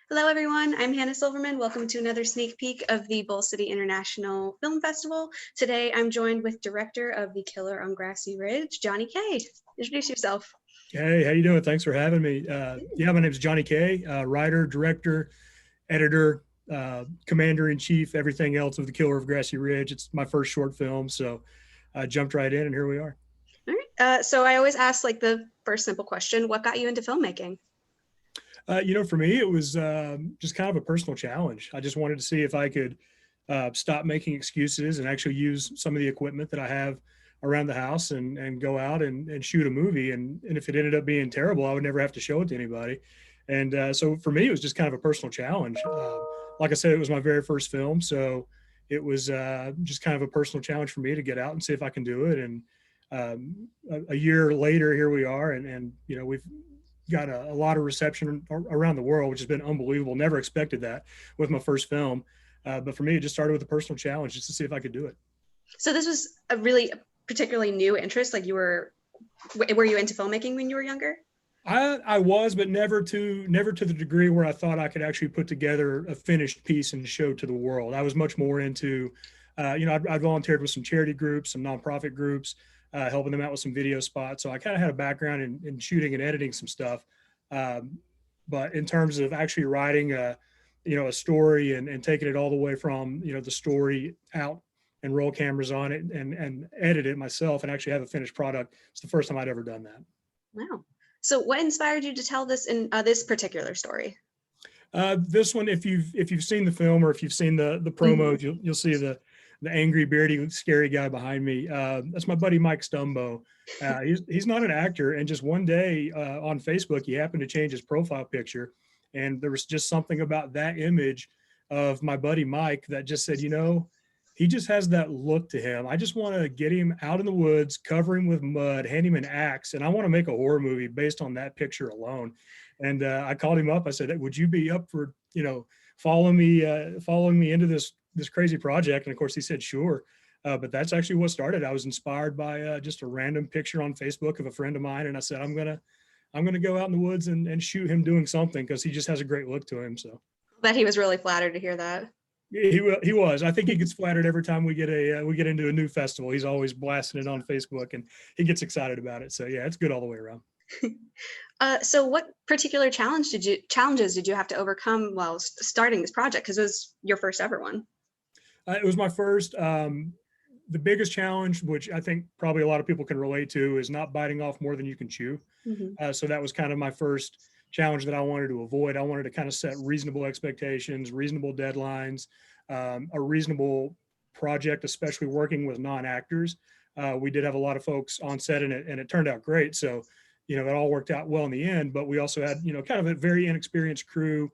Hello, everyone. I'm Hannah Silverman. Welcome to another sneak peek of the Bull City International Film Festival. Today, I'm joined with director of The Killer on Grassy Ridge, Johnny K. Introduce yourself. Hey, how you doing? Thanks for having me. Yeah, my name is Johnny K, writer, director, editor, commander in chief, everything else of The Killer of Grassy Ridge. It's my first short film, so I jumped right in, and here we are. All right. So I always ask like the first simple question: what got you into filmmaking? For me, it was just kind of a personal challenge. I just wanted to see if I could stop making excuses and actually use some of the equipment that I have around the house and go out and shoot a movie. And if it ended up being terrible, I would never have to show it to anybody. And so for me, it was just kind of a personal challenge. Like I said, it was my very first film. So it was just kind of a personal challenge for me to get out and see if I can do it. And a year later, here we are. And we've got a lot of reception around the world, which has been unbelievable. Never expected that with my first film. But for me, it just started with a personal challenge just to see if I could do it. So this was a really particularly new interest. Like were you into filmmaking when you were younger? I was, but never to the degree where I thought I could actually put together a finished piece and show to the world. I was much more into, I volunteered with some charity groups, some nonprofit groups, helping them out with some video spots. So I kind of had a background in shooting and editing some stuff. But in terms of actually writing a story and taking it all the way from, the story out and roll cameras on it and edit it myself and actually have a finished product, it's the first time I'd ever done that. Wow. So what inspired you to tell this in this particular story? This one, if you've seen the film or if you've seen the promos, you'll see the angry, beardy, scary guy behind me. That's my buddy Mike Stumbo. He's not an actor, and just one day on Facebook, he happened to change his profile picture, and there was just something about that image of my buddy Mike that just said, he just has that look to him. I just want to get him out in the woods, cover him with mud, hand him an axe, and I want to make a horror movie based on that picture alone. And I called him up. I said, would you be up for, following me into this crazy project? And of course he said, sure. But that's actually what started. I was inspired by just a random picture on Facebook of a friend of mine. And I said, I'm going to go out in the woods and shoot him doing something, because he just has a great look to him. So Bet he was really flattered to hear that. he was. I think he gets flattered every time we get into a new festival. He's always blasting it on Facebook, and he gets excited about it. So yeah, it's good all the way around. So what particular challenges did you have to overcome while starting this project? Because it was your first ever one. It was my first. The biggest challenge, which I think probably a lot of people can relate to, is not biting off more than you can chew. So that was kind of my first challenge that I wanted to avoid. I wanted to kind of set reasonable expectations, reasonable deadlines, a reasonable project, especially working with non-actors. We did have a lot of folks on set, and it turned out great. So, it all worked out well in the end, but we also had, kind of a very inexperienced crew.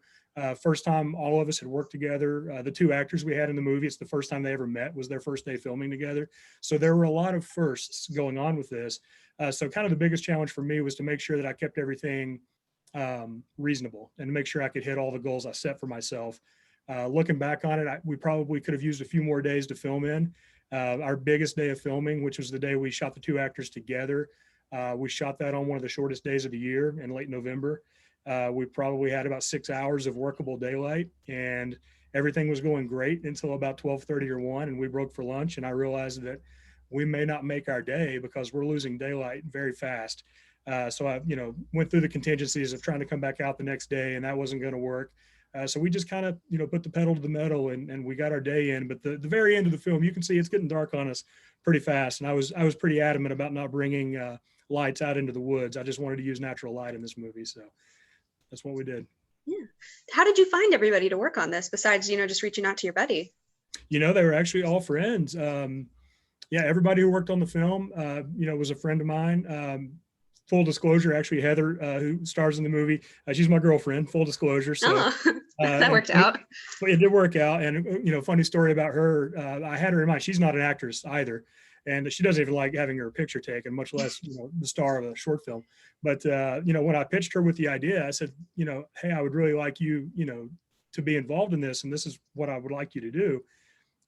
First time all of us had worked together. The two actors we had in the movie, it's the first time they ever met, was their first day filming together. So there were a lot of firsts going on with this. So kind of the biggest challenge for me was to make sure that I kept everything reasonable and to make sure I could hit all the goals I set for myself. Looking back on it, we probably could have used a few more days to film in. Our biggest day of filming, which was the day we shot the two actors together, we shot that on one of the shortest days of the year in late November. We probably had about 6 hours of workable daylight, and everything was going great until about 12:30 or 1, and we broke for lunch, and I realized that we may not make our day because we're losing daylight very fast. So I, went through the contingencies of trying to come back out the next day, and that wasn't going to work. So we just kind of, put the pedal to the metal, and we got our day in. But the very end of the film, you can see it's getting dark on us pretty fast. And I was pretty adamant about not bringing lights out into the woods. I just wanted to use natural light in this movie. So that's what we did. Yeah. How did you find everybody to work on this besides, just reaching out to your buddy? They were actually all friends. Yeah, everybody who worked on the film, was a friend of mine. Full disclosure, actually, Heather, who stars in the movie, she's my girlfriend. Full disclosure. So that worked out. It did work out. And, funny story about her, I had her in mind. She's not an actress either. And she doesn't even like having her picture taken, much less, the star of a short film. But, when I pitched her with the idea, I said, hey, I would really like you, to be involved in this. And this is what I would like you to do.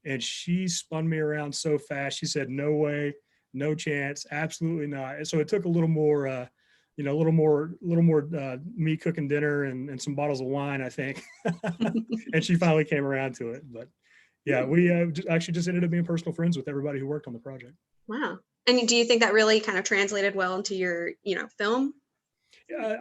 And she spun me around so fast. She said, no way, no chance, absolutely not. And so it took a little more a little more me cooking dinner and some bottles of wine, I think. And she finally came around to it. But yeah, we actually just ended up being personal friends with everybody who worked on the project. Wow. And do you think that really kind of translated well into your, film?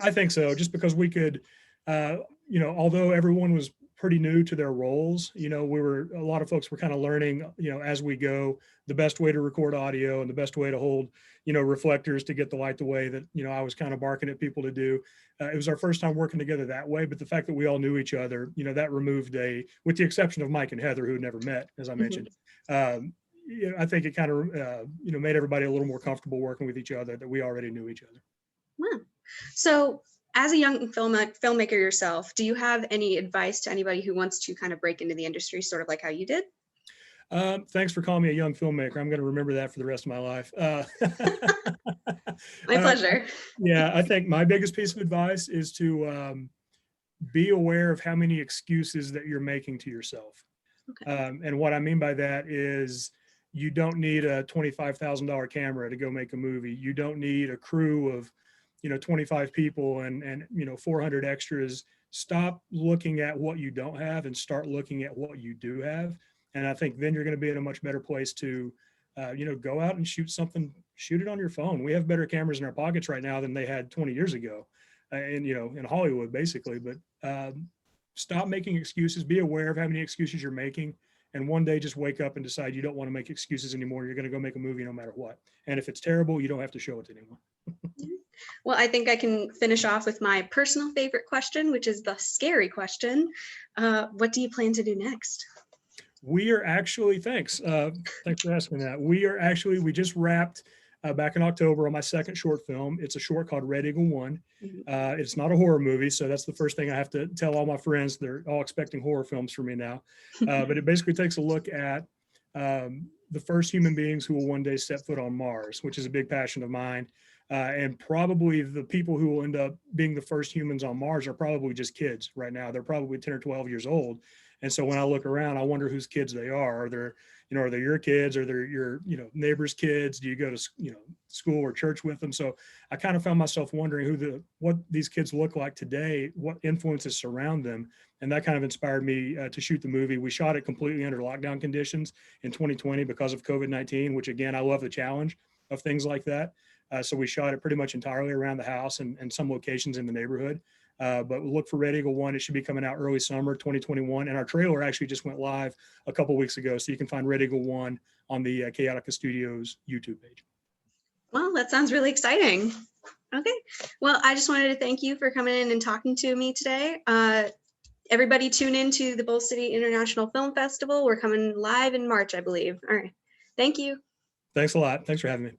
I think so, just because we could, although everyone was pretty new to their roles, a lot of folks were kind of learning, as we go, the best way to record audio and the best way to hold, reflectors to get the light the way that, I was kind of barking at people to do. It was our first time working together that way, but the fact that we all knew each other, that removed with the exception of Mike and Heather, who had never met, as I mentioned, I think it kind of, made everybody a little more comfortable working with each other, that we already knew each other. Wow. So as a young filmmaker yourself, do you have any advice to anybody who wants to kind of break into the industry, sort of like how you did? Thanks for calling me a young filmmaker. I'm going to remember that for the rest of my life. My pleasure. Yeah, I think my biggest piece of advice is to be aware of how many excuses that you're making to yourself. Okay. And what I mean by that is you don't need a $25,000 camera to go make a movie. You don't need a crew of 25 people and 400 extras. Stop looking at what you don't have and start looking at what you do have. And I think then you're going to be in a much better place to, go out and shoot it on your phone. We have better cameras in our pockets right now than they had 20 years ago, in Hollywood, basically. But stop making excuses. Be aware of how many excuses you're making. And one day just wake up and decide you don't want to make excuses anymore. You're going to go make a movie no matter what. And if it's terrible, you don't have to show it to anyone. Well, I think I can finish off with my personal favorite question, which is the scary question. What do you plan to do next? We are actually, thanks for asking that. We just wrapped back in October on my second short film. It's a short called Red Eagle 1. Mm-hmm. It's not a horror movie, so that's the first thing I have to tell all my friends. They're all expecting horror films from me now. But it basically takes a look at the first human beings who will one day step foot on Mars, which is a big passion of mine. And probably the people who will end up being the first humans on Mars are probably just kids right now. They're probably 10 or 12 years old. And so when I look around, I wonder whose kids they are. Are they your kids? Are they your, neighbors' kids? Do you go to, school or church with them? So I kind of found myself wondering what these kids look like today, what influences surround them. And that kind of inspired me to shoot the movie. We shot it completely under lockdown conditions in 2020 because of COVID-19, which again, I love the challenge of things like that. So we shot it pretty much entirely around the house and some locations in the neighborhood. But look for Red Eagle 1. It should be coming out early summer 2021. And our trailer actually just went live a couple weeks ago. So you can find Red Eagle 1 on the Chaotica Studios YouTube page. Well, that sounds really exciting. Okay. Well, I just wanted to thank you for coming in and talking to me today. Everybody tune in to the Bull City International Film Festival. We're coming live in March, I believe. All right. Thank you. Thanks a lot. Thanks for having me.